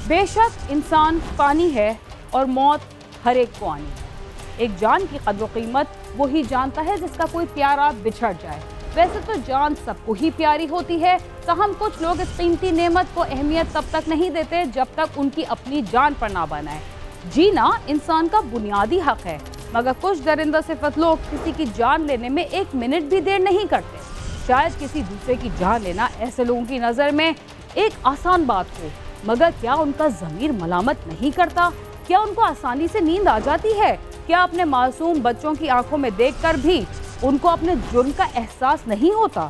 बेशक इंसान पानी है और मौत हर एक को आनी है। एक जान की कद्र कीमत वही जानता है जिसका कोई प्यारा बिछड़ जाए। वैसे तो जान सबको ही प्यारी होती है, ताहम कुछ लोग इस कीमती नेमत को अहमियत तब तक नहीं देते जब तक उनकी अपनी जान पर ना बनाए। जीना इंसान का बुनियादी हक है, मगर कुछ दरिंदा सिफत लोग किसी की जान लेने में एक मिनट भी देर नहीं करते। शायद किसी दूसरे की जान लेना ऐसे लोगों की नज़र में एक आसान बात हो, मगर क्या उनका ज़मीर मलामत नहीं करता? क्या उनको आसानी से नींद आ जाती है? क्या अपने मासूम बच्चों की आंखों में देखकर भी उनको अपने जुर्म का एहसास नहीं होता?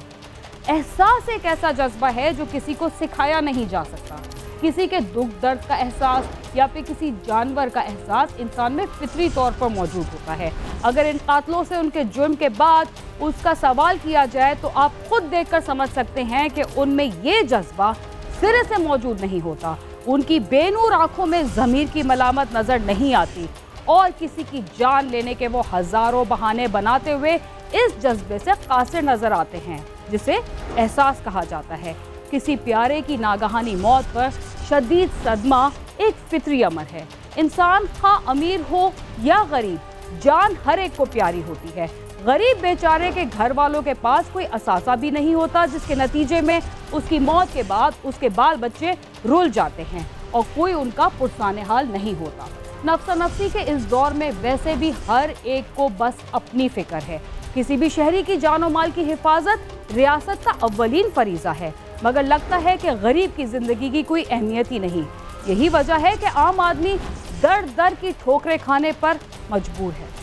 एहसास एक ऐसा जज्बा है जो किसी को सिखाया नहीं जा सकता। किसी के दुख दर्द का एहसास या फिर किसी जानवर का एहसास इंसान में फितरी तौर पर मौजूद होता है। अगर इन कातलों से उनके जुर्म के बाद उसका सवाल किया जाए तो आप खुद देखकर समझ सकते हैं कि उनमें ये जज्बा सिरे से मौजूद नहीं होता। उनकी बेनूर आंखों में ज़मीर की मलामत नज़र नहीं आती और किसी की जान लेने के वो हज़ारों बहाने बनाते हुए इस जज्बे से कासिर नज़र आते हैं जिसे एहसास कहा जाता है। किसी प्यारे की नागहानी मौत पर शदीद सदमा एक फितरी अमर है। इंसान हाँ अमीर हो या गरीब, जान हर एक को प्यारी होती है। गरीब बेचारे के घर वालों के पास कोई असासा भी नहीं होता, जिसके नतीजे में उसकी मौत के बाद उसके बाल बच्चे रुल जाते हैं और कोई उनका पुरसाने हाल नहीं होता। नफ्सा नफ्सी के इस दौर में वैसे भी हर एक को बस अपनी फिक्र है। किसी भी शहरी की जानो माल की हिफाजत रियासत का अव्वलीन फरीज़ा है, मगर लगता है कि गरीब की जिंदगी की कोई अहमियत ही नहीं। यही वजह है कि आम आदमी दर दर की ठोकरें खाने पर मजबूर है।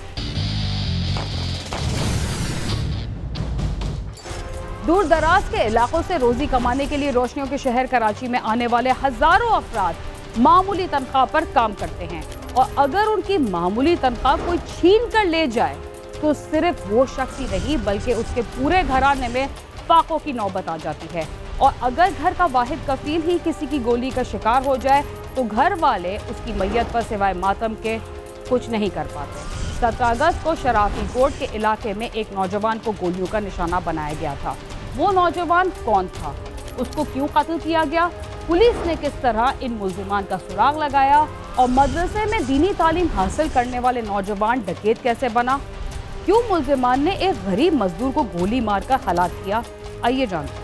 दूर दराज के इलाकों से रोजी कमाने के लिए रोशनियों के शहर कराची में आने वाले हजारों अफराद मामूली तनख्वाह पर काम करते हैं और अगर उनकी मामूली तनख्वाह कोई छीन कर ले जाए तो सिर्फ वो शख्स ही नहीं बल्कि उसके पूरे घराने में फाकों की नौबत आ जाती है। और अगर घर का वाहिद कफील ही किसी की गोली का शिकार हो जाए तो घर वाले उसकी मैयत पर सिवाय मातम के कुछ नहीं कर पाते। 17 अगस्त को शराफी कोट के इलाके में एक नौजवान को गोलियों का निशाना बनाया गया था। वो नौजवान कौन था? उसको क्यों कत्ल किया गया? पुलिस ने किस तरह इन मुल्जिमान का सुराग लगाया? और मदरसे में दीनी तालीम हासिल करने वाले नौजवान डकैत कैसे बना? क्यों मुल्जिमान ने एक गरीब मजदूर को गोली मारकर हलाक किया? आइए जानते हैं।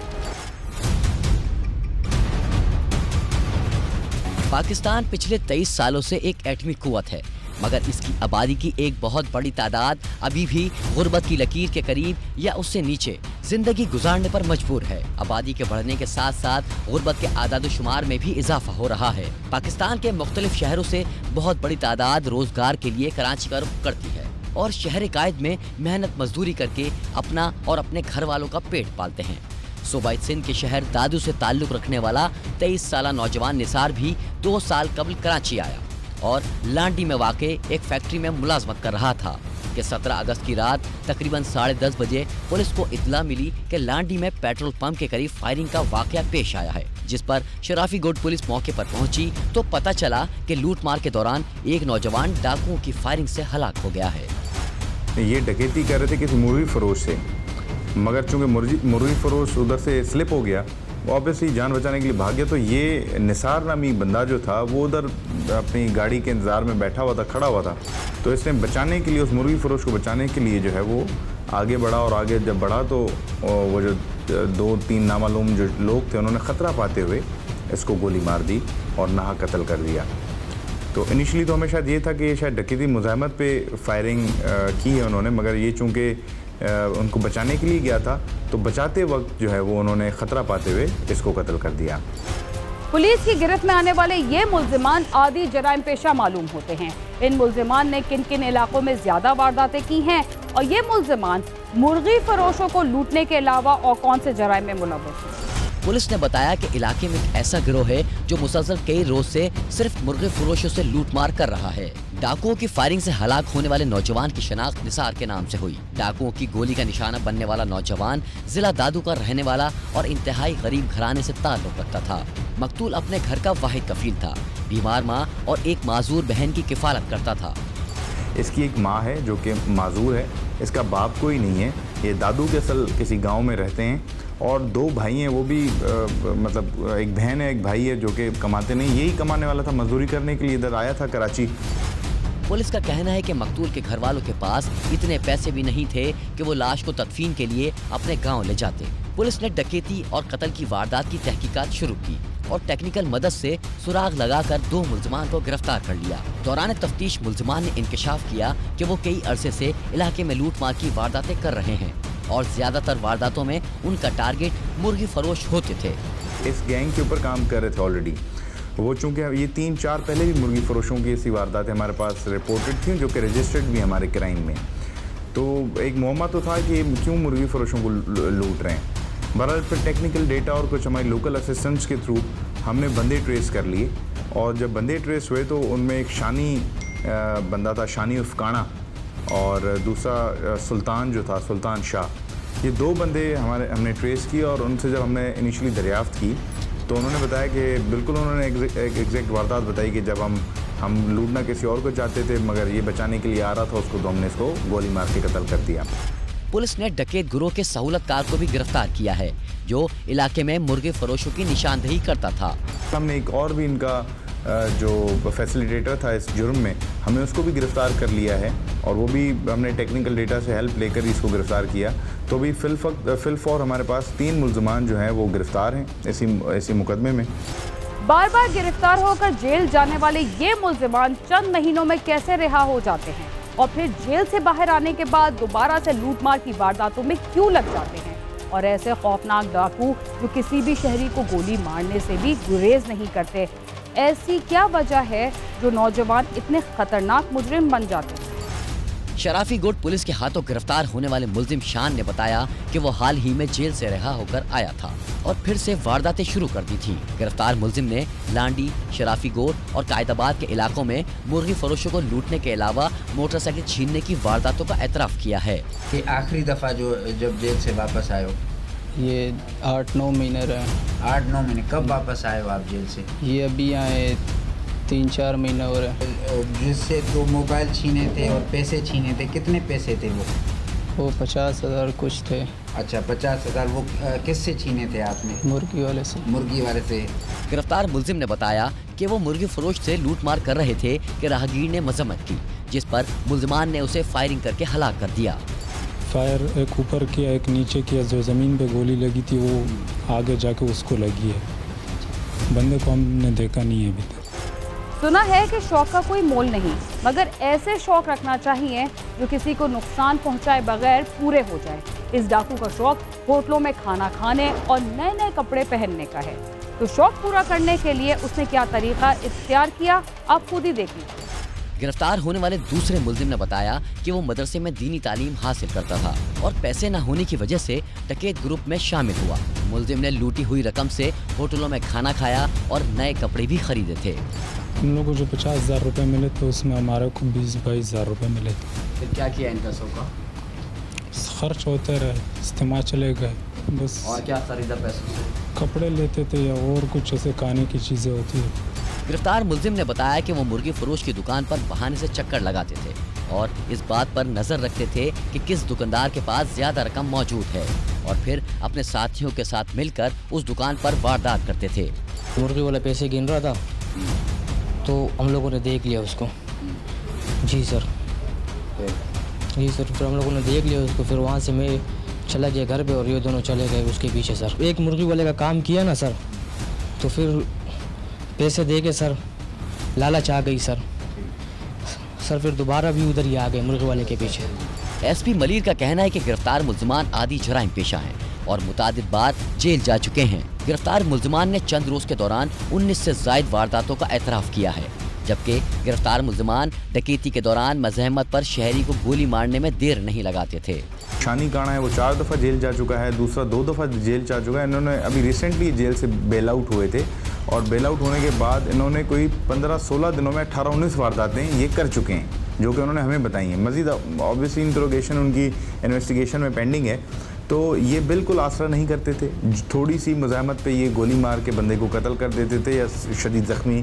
पाकिस्तान पिछले 23 सालों से एक एटमी कुव्वत है, मगर इसकी आबादी की एक बहुत बड़ी तादाद अभी भी गुर्बत की लकीर के करीब या उससे नीचे जिंदगी गुजारने पर मजबूर है। आबादी के बढ़ने के साथ साथ गुर्बत के आदाद-ओ-शुमार में भी इजाफा हो रहा है। पाकिस्तान के मुख्तलिफ शहरों से बहुत बड़ी तादाद रोजगार के लिए कराची का रुख करती है और शहर कायद में मेहनत मजदूरी करके अपना और अपने घर वालों का पेट पालते हैं। सूबाई सिंध के शहर दादू से ताल्लुक रखने वाला 23 साला नौजवान निसार भी 2 साल कबल कराची आया और लांडी में वाक़े एक फैक्ट्री में मुलाजमत कर रहा था कि 17 अगस्त की रात तकरीबन 10:30 बजे पुलिस को इत्तला मिली कि लांडी में पेट्रोल पंप के करीब फायरिंग का वाक़या पेश आया है, जिस पर शराफी गोट पुलिस मौके पर पहुंची तो पता चला कि लूट मार के दौरान एक नौजवान डाकुओं की फायरिंग से हलाक हो गया है। ये डकैती कर रहे थे किसी मुर्गी फरोश से, मगर चूंकि मुर्गी फरोश उधर से स्लिप हो गया, वो ऑब्वियसली जान बचाने के लिए भाग गया। तो ये निसार नामी बंदा जो था वो उधर अपनी गाड़ी के इंतज़ार में बैठा हुआ था, खड़ा हुआ था। तो इसने बचाने के लिए, उस मुर्गी फरोश को बचाने के लिए जो है वो आगे बढ़ा और आगे जब बढ़ा तो वो जो 2-3 नामालूम जो लोग थे उन्होंने ख़तरा पाते हुए इसको गोली मार दी और नाहा कत्ल कर दिया। तो इनिशियली तो हमें शायद ये था कि शायद डकैती मुज़ाहमत पे फायरिंग की है उन्होंने, मगर ये चूँकि उनको बचाने के लिए गया था तो बचाते वक्त जो है वो उन्होंने ख़तरा पाते हुए इसको कत्ल कर दिया। पुलिस की गिरफ्त में आने वाले ये मुल्जिमान आदि जराइम पेशा मालूम होते हैं। इन मुल्जिमान ने किन किन इलाकों में ज्यादा वारदातें की हैं और ये मुल्जिमान मुर्गी फरोशों को लूटने के अलावा और कौन से जराइम में मुलव्वस हैं? पुलिस ने बताया कि इलाके में एक ऐसा गिरोह है जो मुसलसल कई रोज से सिर्फ मुर्गे फरोशों से लूटमार कर रहा है। डाकुओं की फायरिंग से हलाक होने वाले नौजवान की शनाख्त निसार के नाम से हुई। डाकुओं की गोली का निशाना बनने वाला नौजवान जिला दादू का रहने वाला और इंतहाई गरीब घराने से ताल्लुक रखता था। मकतूल अपने घर का वाहिद कफील था, बीमार माँ और एक माजूर बहन की किफालत करता था। इसकी एक माँ है जो कि माजूर है, इसका बाप कोई नहीं है ये दादू के असल किसी गांव में रहते हैं और 2 भाई हैं, वो भी मतलब एक बहन है एक भाई है जो कि कमाते नहीं, यही कमाने वाला था, मजदूरी करने के लिए इधर आया था कराची। पुलिस का कहना है कि मकतूल के घर वालों के पास इतने पैसे भी नहीं थे कि वो लाश को तदफीन के लिए अपने गांव ले जाते। पुलिस ने डकैती और कत्ल की वारदात की तहकीकात शुरू की और टेक्निकल मदद से सुराग लगाकर 2 मुल्जिमान को गिरफ्तार कर लिया। दौरान तफ्तीश मुल्जिमान ने इंकशाफ किया कि वो कई अरसे से इलाके में लूटमार की वारदातें कर रहे हैं और ज्यादातर वारदातों में उनका टारगेट मुर्गी फरोश होते थे। इस गैंग के ऊपर काम कर रहे थे ऑलरेडी वो, चूँकि ये 3-4 पहले भी मुर्गी फरोशों की ऐसी वारदातें हमारे पास रिपोर्टेड थी जो कि रजिस्टर्ड भी हमारे क्राइम में। तो एक मुअम्मा तो था कि क्यों मुर्गी फरोशों को लूट रहे हैं। बहरहाल फिर टेक्निकल डेटा और कुछ हमारी लोकल असिस्टेंट्स के थ्रू हमने बंदे ट्रेस कर लिए और जब बंदे ट्रेस हुए तो उनमें एक शानी बंदा था, शानी उर्फ काना, और दूसरा सुल्तान जो था, सुल्तान शाह। ये 2 बंदे हमने ट्रेस किए और उनसे जब हमने इनिशियली दरियाफ्त की तो उन्होंने बताया कि बिल्कुल उन्होंने एक एग्जैक्ट वारदात बताई कि जब हम लूटना किसी और को चाहते थे मगर ये बचाने के लिए आ रहा था उसको, तो हमने इसको गोली मार के कत्ल कर दिया। पुलिस ने डकैत गिरोह के सहूलतकार को भी गिरफ्तार किया है जो इलाके में मुर्गे फरोशों की निशानदेही करता था। हमने एक और भी इनका जो फैसिलिटेटर था इस जुर्म में, हमने उसको भी गिरफ्तार कर लिया है और वो भी हमने टेक्निकल डेटा से हेल्प लेकर इसको गिरफ्तार किया। तो भी फिलफौर हमारे पास 3 मुल्जिमान जो हैं वो गिरफ्तार हैं इसी मुकदमे में। बार बार गिरफ्तार होकर जेल जाने वाले ये मुल्जिमान चंद महीनों में कैसे रिहा हो जाते हैं और फिर जेल से बाहर आने के बाद दोबारा से लूटमार की वारदातों में क्यों लग जाते हैं? और ऐसे खौफनाक डाकू जो किसी भी शहरी को गोली मारने से भी गुरेज नहीं करते, ऐसी क्या वजह है जो नौजवान इतने खतरनाक मुजरिम बन जाते हैं? शराफी गुट पुलिस के हाथों गिरफ्तार होने वाले मुल्जिम शान ने बताया कि वो हाल ही में जेल से रिहा होकर आया था और फिर से वारदातें शुरू कर दी थी। गिरफ्तार मुल्जिम ने लांडी, शराफी गोट और कायदाबाद के इलाकों में मुर्गी फरोशों को लूटने के अलावा मोटरसाइकिल छीनने की वारदातों का एतराफ़ किया है। कि आखिरी दफ़ा जब जेल से वापस आए हो? ये 8-9 महीने रहे। 8-9 महीने। कब वापस आए हो आप जेल से? ये अभी आए 3-4 महीने हो रहे। जिससे 2 मोबाइल छीने थे और पैसे छीने थे, कितने पैसे थे वो? 50,000 कुछ थे। अच्छा, 50,000। वो किससे छीने थे आपने? मुर्गी वाले से। मुर्गी वाले से। गिरफ्तार मुल्जिम ने बताया कि वो मुर्गी फरोश से लूटमार कर रहे थे कि राहगीर ने मजम्मत की, जिस पर मुल्जिमान ने उसे फायरिंग करके हलाक कर दिया। फायर एक ऊपर किया, एक नीचे किया, जो ज़मीन पे गोली लगी थी वो आगे जाके उसको लगी है। बंदे को हमने देखा नहीं है अभी तक। सुना है कि शौक का कोई मोल नहीं, मगर ऐसे शौक रखना चाहिए जो किसी को नुकसान पहुंचाए बगैर पूरे हो जाए। इस डाकू का शौक होटलों में खाना खाने और नए नए कपड़े पहनने का है। तो शौक पूरा करने के लिए उसने क्या तरीका इख्तियार किया, आप खुद ही देखिए। गिरफ्तार होने वाले दूसरे मुल्जिम ने बताया कि वो मदरसे में दीनी तालीम हासिल करता था और पैसे न होने की वजह से डकैत ग्रुप में शामिल हुआ। मुल्जिम ने लूटी हुई रकम से होटलों में खाना खाया और नए कपड़े भी खरीदे थे। हम लोग को जो 50,000 रुपये मिले थे उसमें हमारे को 20-22,000 रुपये मिले थे। फिर क्या किया इन पैसों का? खर्च होते रहे, इस्तेमाल चले गए बस। और क्या खरीदा पैसों से? कपड़े लेते थे या और कुछ ऐसे खाने की चीज़ें होती है। गिरफ्तार मुल्जिम ने बताया कि वो मुर्गी फरोश की दुकान पर बहाने से चक्कर लगाते थे और इस बात पर नजर रखते थे कि किस दुकानदार के पास ज्यादा रकम मौजूद है और फिर अपने साथियों के साथ मिलकर उस दुकान पर वारदात करते थे। मुर्गी वाला पैसे गिन रहा था तो हम लोगों ने देख लिया उसको। जी सर। फिर हम लोगों ने देख लिया उसको। फिर वहाँ से मैं चला गया घर पे और ये दोनों चले गए उसके पीछे। सर एक मुर्गी वाले का काम किया ना सर, तो फिर पैसे दे के सर लालच आ गई सर फिर दोबारा भी उधर ही आ गए मुर्गी वाले के पीछे। एसपी मलिर का कहना है कि गिरफ्तार मुल्जिमान आदि जराइम पेशा हैं और मुतादिद बार जेल जा चुके हैं। गिरफ्तार मुल्जिमान ने चंद रोज के दौरान 19 से जायद वारदातों का एतराफ़ किया है, जबकि गिरफ्तार मुल्जिमान डकैती के दौरान मजहमत पर शहरी को गोली मारने में देर नहीं लगाते थे। शानी काना है वो 4 दफ़ा जेल जा चुका है, दूसरा 2 दफ़ा जेल जा चुका है। इन्होंने अभी रिसेंटली जेल से बेल आउट हुए थे और बेल आउट होने के बाद इन्होंने कोई 15-16 दिनों में 18-19 वारदातें ये कर चुके हैं, जो कि उन्होंने हमें बताई हैं। मज़ीद ऑब्वियसली इंट्रोगेशन उनकी इन्वेस्टिगेशन में पेंडिंग है। तो ये बिल्कुल आसरा नहीं करते थे, थोड़ी सी मुज़ाहमत पे ये गोली मार के बंदे को कत्ल कर देते थे या शदीद ज़ख्मी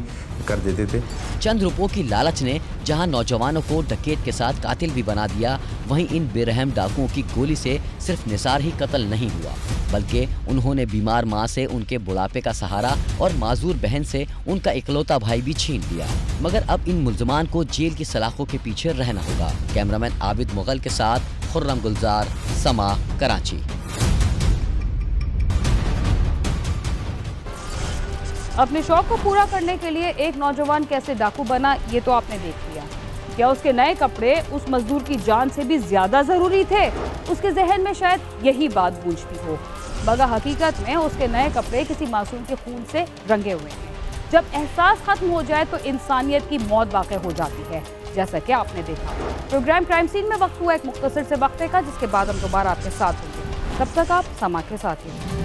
कर देते थे। चंद रुपयों की लालच ने जहां नौजवानों को डकैत के साथ कातिल भी बना दिया, वहीं इन बेरहम डाकुओं की गोली से सिर्फ निसार ही कत्ल नहीं हुआ, बल्कि उन्होंने बीमार मां से उनके बुढ़ापे का सहारा और माजूर बहन से उनका इकलौता भाई भी छीन लिया। मगर अब इन मुल्जमान को जेल की सलाखों के पीछे रहना होगा। कैमरामैन आबिद मुगल के साथ खुर्रम गुलजार, समा, कराची। अपने शौक को पूरा करने के लिए एक नौजवान कैसे डाकू बना, ये तो आपने देख लिया। क्या उसके नए कपड़े उस मजदूर की जान से भी ज्यादा जरूरी थे? उसके जहन में शायद यही बात गूंजती हो, मगर हकीकत में उसके नए कपड़े किसी मासूम के खून से रंगे हुए हैं। जब एहसास खत्म हो जाए तो इंसानियत की मौत वाक़ई हो जाती है, जैसा कि आपने देखा। प्रोग्राम क्राइम सीन में वक्त हुआ एक मुख्तसर से वक्फे का, जिसके बाद हम दोबारा आपके साथ होंगे। तब तक आप समा के साथ ही।